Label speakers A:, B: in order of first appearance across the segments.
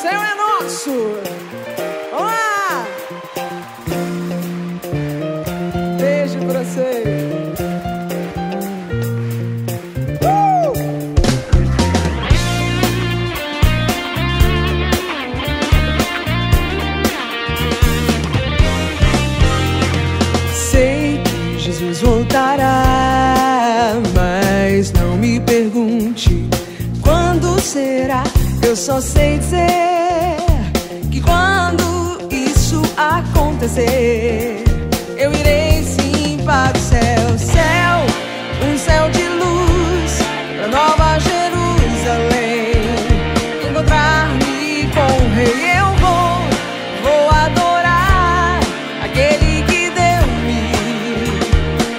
A: céu é nosso. Vamos lá. Beijo pra vocês. Sei que Jesus voltará, mas não me pergunte quando será. Eu só sei dizer que quando isso acontecer, eu irei sim para o céu. Céu, um céu de luz, pra Nova Jerusalém. Encontrar-me com o Rei, eu vou adorar aquele que deu-me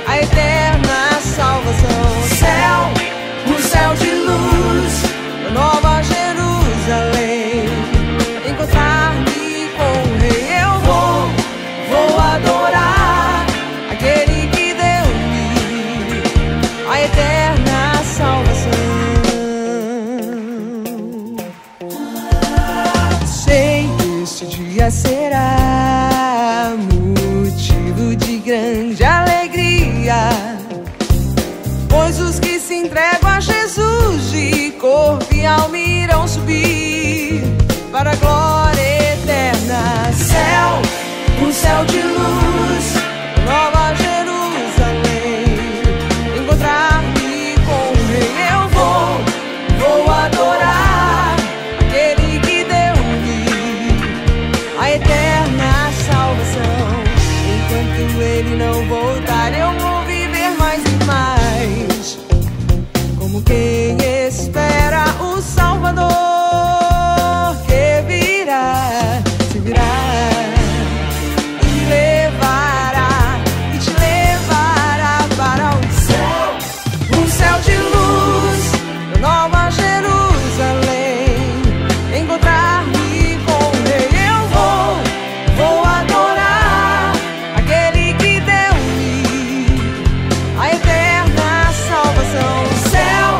A: a eterna salvação. Céu, um céu de luz, pra Nova Jerusalém. Encontrar-me com o Rei, eu vou adorar aquele que deu-me a eterna salvação. Sei que este dia será motivo de grande alegria, pois os que se entregam a Jesus de corpo e alma irão subir para a glória eterna. Céu, um céu de luz, Nova Jerusalém. Encontrar-me com o Rei, eu vou adorar aquele que deu-me a eterna salvação. Enquanto Ele não voltar, eu vou viver mais e mais, como quem espera o Salvador que virá, se virá e levará, e te levará para o céu, um céu de luz, Nova Jerusalém. Encontrar-me com o Rei, eu vou adorar aquele que deu-me a eterna salvação. Céu,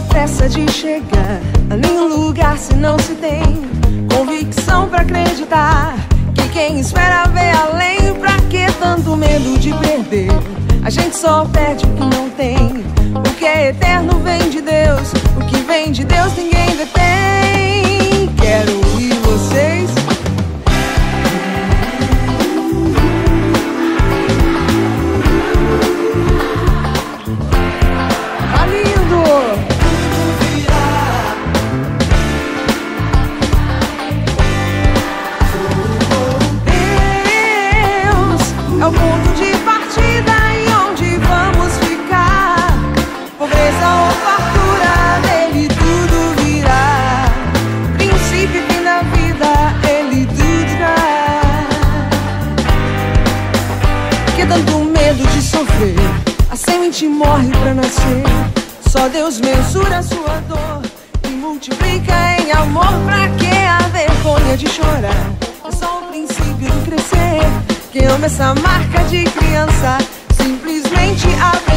A: Pressa de chegar a nenhum lugar se não se tem convicção pra acreditar que quem espera vê além. Pra que tanto medo de perder? A gente só perde o que não tem. O que é eterno vem de Deus, o que vem de Deus ninguém detém. Quero ouvir vocês. Tá lindo! É o ponto de partida e onde vamos ficar. Pobreza ou fartura, dele tudo virá. Princípio e fim da vida, ele tudo dá. Que tanto medo de sofrer? A semente morre pra nascer. Só Deus mensura a sua dor e multiplica em amor. Pra que a vergonha de chorar? É só o princípio de crescer. Quem ama essa marca de criança simplesmente abre.